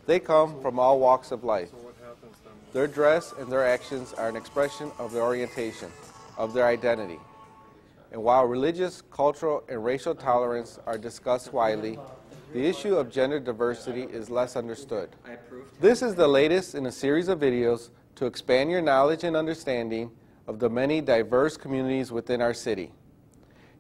They come from all walks of life. Their dress and their actions are an expression of their orientation, of their identity. And while religious, cultural, and racial tolerance are discussed widely, the issue of gender diversity is less understood. This is the latest in a series of videos to expand your knowledge and understanding of the many diverse communities within our city.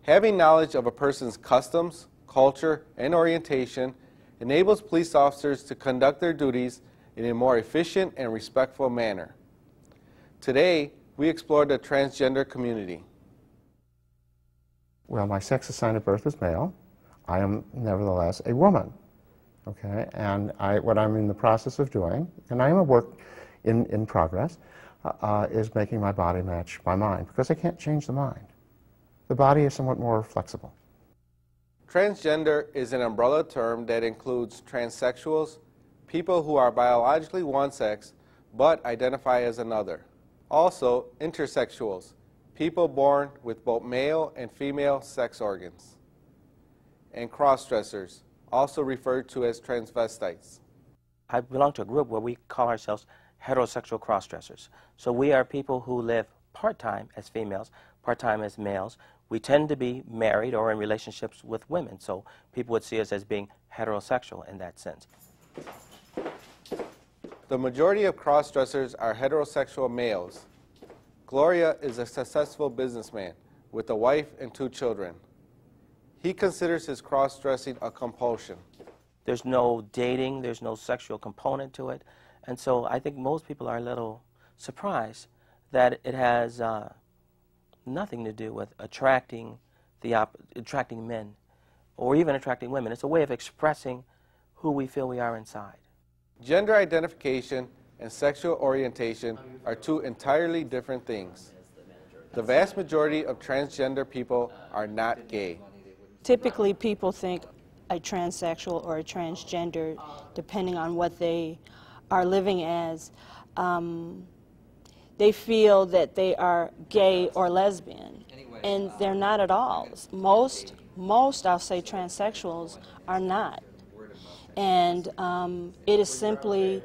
Having knowledge of a person's customs, culture, and orientation enables police officers to conduct their duties in a more efficient and respectful manner. Today, we explore the transgender community. Well, my sex assigned at birth is male. I am nevertheless a woman, okay? And what I'm in the process of doing, and I am a work in progress, is making my body match my mind, because I can't change the mind. The body is somewhat more flexible. Transgender is an umbrella term that includes transsexuals, people who are biologically one sex but identify as another. Also, intersexuals, people born with both male and female sex organs. And cross-dressers, also referred to as transvestites. I belong to a group where we call ourselves heterosexual cross-dressers. So we are people who live part-time as females, part-time as males. We tend to be married or in relationships with women, so people would see us as being heterosexual in that sense. The majority of cross-dressers are heterosexual males. Gloria is a successful businessman with a wife and 2 children. He considers his cross-dressing a compulsion. There's no dating, there's no sexual component to it, and so I think most people are a little surprised that it has nothing to do with attracting men or even attracting women. It's a way of expressing who we feel we are inside. Gender identification and sexual orientation are 2 entirely different things. The vast majority of transgender people are not gay. Typically, people think a transsexual or a transgender, depending on what they are living as, they feel that they are gay or lesbian, and they're not at all. Most I'll say, transsexuals are not. And it is simply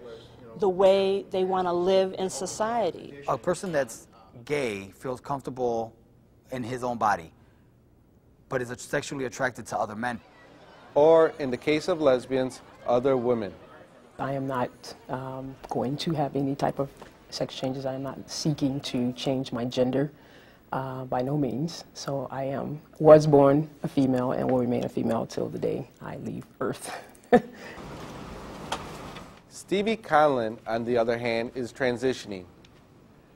the way they want to live in society. A person that's gay feels comfortable in his own body, but is sexually attracted to other men. Or, in the case of lesbians, other women. I am not going to have any type of sex changes. I am not seeking to change my gender by no means. So I was born a female and will remain a female till the day I leave Earth. Stevie Conlon, on the other hand, is transitioning.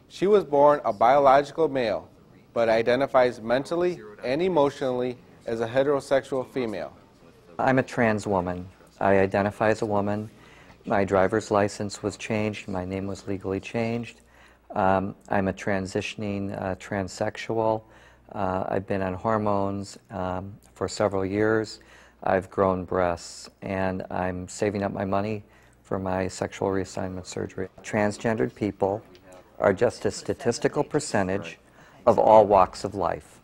She was born a biological male, but identifies mentally and emotionally as a heterosexual female. I'm a trans woman. I identify as a woman. My driver's license was changed. My name was legally changed. I'm a transitioning transsexual. I've been on hormones for several years. I've grown breasts, and I'm saving up my money for my sexual reassignment surgery. Transgendered people are just a statistical percentage of all walks of life.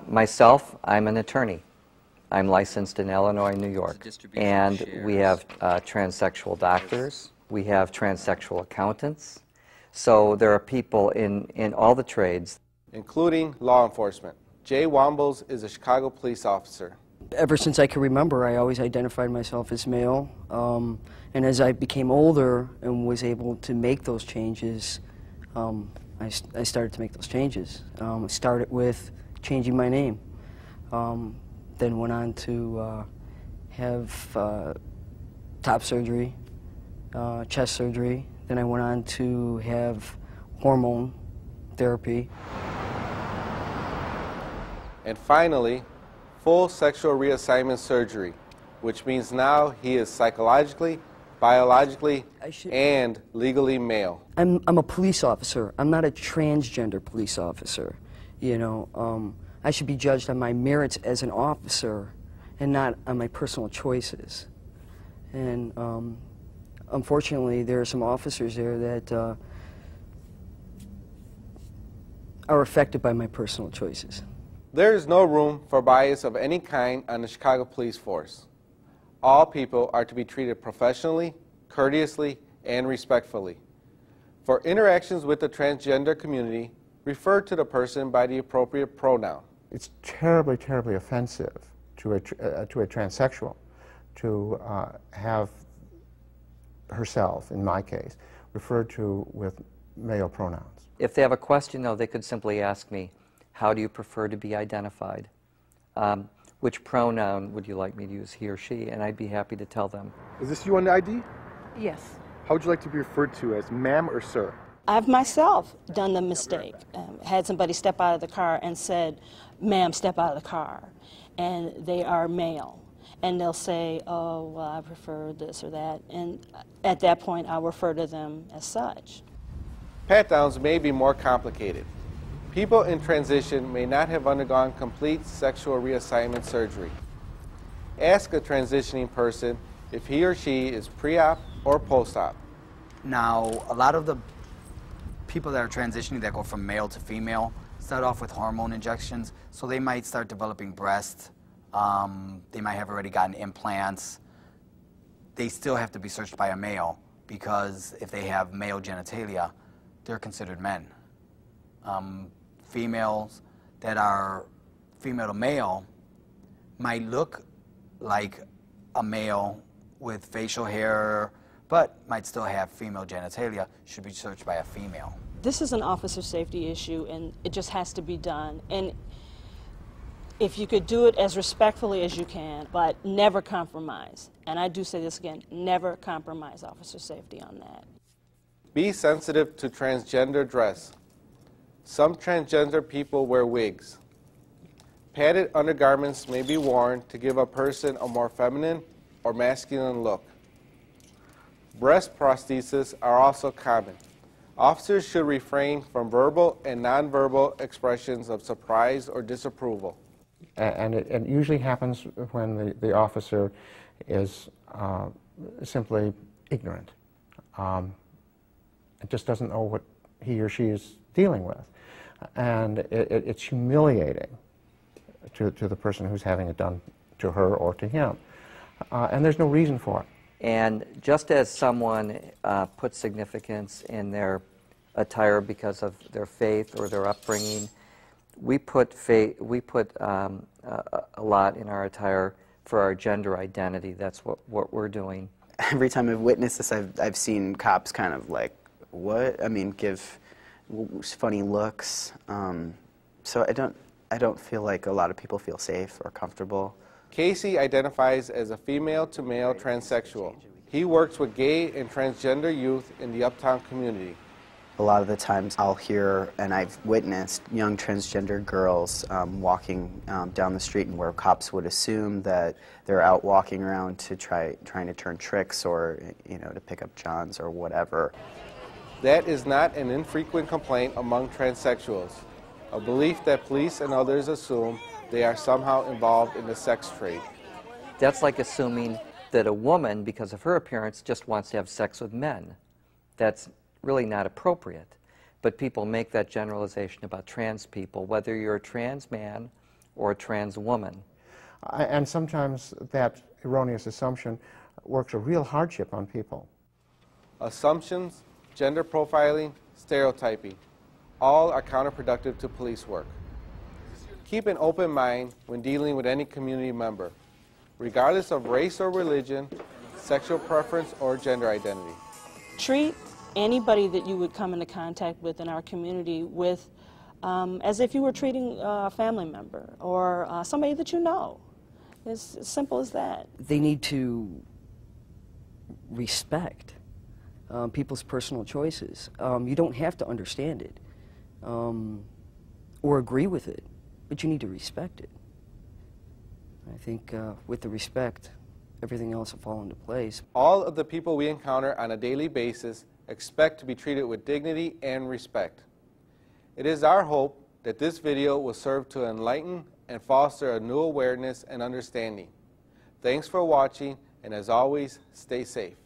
Myself, I'm an attorney. I'm licensed in Illinois and New York, and we have transsexual doctors, we have transsexual accountants, so there are people in all the trades. Including law enforcement. Jay Wombles is a Chicago police officer. Ever since I can remember, I always identified myself as male, and as I became older and was able to make those changes, I started to make those changes. I started with changing my name. Then went on to have top surgery, chest surgery. Then I went on to have hormone therapy. And finally, full sexual reassignment surgery, which means now he is psychologically, biologically, and legally male. I'm a police officer. I'm not a transgender police officer. You know, I should be judged on my merits as an officer and not on my personal choices. And unfortunately, there are some officers there that are affected by my personal choices. There is no room for bias of any kind on the Chicago Police Force. All people are to be treated professionally, courteously, and respectfully. For interactions with the transgender community, refer to the person by the appropriate pronoun. It's terribly, terribly offensive to a transsexual to have herself, in my case, referred to with male pronouns. If they have a question, though, they could simply ask me, how do you prefer to be identified? Which pronoun would you like me to use, he or she? And I'd be happy to tell them. Is this you on the ID? Yes. How would you like to be referred to, as ma'am or sir? I've myself done the mistake. Had somebody step out of the car and said, "Ma'am, step out of the car," and they are male. And they'll say, "Oh, well, I prefer this or that." And at that point, I'll refer to them as such. Pat-downs may be more complicated. People in transition may not have undergone complete sexual reassignment surgery. Ask a transitioning person if he or she is pre-op or post-op. Now, a lot of the people that are transitioning that go from male to female start off with hormone injections, so they might start developing breasts. They might have already gotten implants. They still have to be searched by a male, because if they have male genitalia, they're considered men. Females that are female to male might look like a male with facial hair, but might still have female genitalia, should be searched by a female. This is an officer safety issue, and it just has to be done. And if you could do it as respectfully as you can, but never compromise. And I do say this again, never compromise officer safety on that. Be sensitive to transgender dress. Some transgender people wear wigs. Padded undergarments may be worn to give a person a more feminine or masculine look. Breast prostheses are also common. Officers should refrain from verbal and nonverbal expressions of surprise or disapproval. And it usually happens when the officer is simply ignorant. It just doesn't know what he or she is dealing with. And it's humiliating to the person who's having it done to her or to him. And there's no reason for it. And just as someone puts significance in their attire because of their faith or their upbringing, we put a lot in our attire for our gender identity. That's what we're doing. Every time I've witnessed this, I've seen cops kind of like, what? I mean, give funny looks. So I don't feel like a lot of people feel safe or comfortable. Casey identifies as a female-to-male transsexual. He works with gay and transgender youth in the Uptown community. A lot of the times I'll hear, and I've witnessed, young transgender girls walking down the street, and where cops would assume that they're out walking around to trying to turn tricks or, you know, to pick up johns or whatever. That is not an infrequent complaint among transsexuals, a belief that police and others assume they are somehow involved in the sex trade. That's like assuming that a woman, because of her appearance, just wants to have sex with men. That's really not appropriate. But people make that generalization about trans people, whether you're a trans man or a trans woman. And sometimes that erroneous assumption works a real hardship on people. Assumptions, gender profiling, stereotyping, all are counterproductive to police work. Keep an open mind when dealing with any community member, regardless of race or religion, sexual preference, or gender identity. Treat anybody that you would come into contact with in our community with as if you were treating a family member or somebody that you know. It's as simple as that. They need to respect people's personal choices. You don't have to understand it or agree with it, but you need to respect it. I think with the respect, everything else will fall into place. All of the people we encounter on a daily basis expect to be treated with dignity and respect. It is our hope that this video will serve to enlighten and foster a new awareness and understanding. Thanks for watching, and as always, stay safe.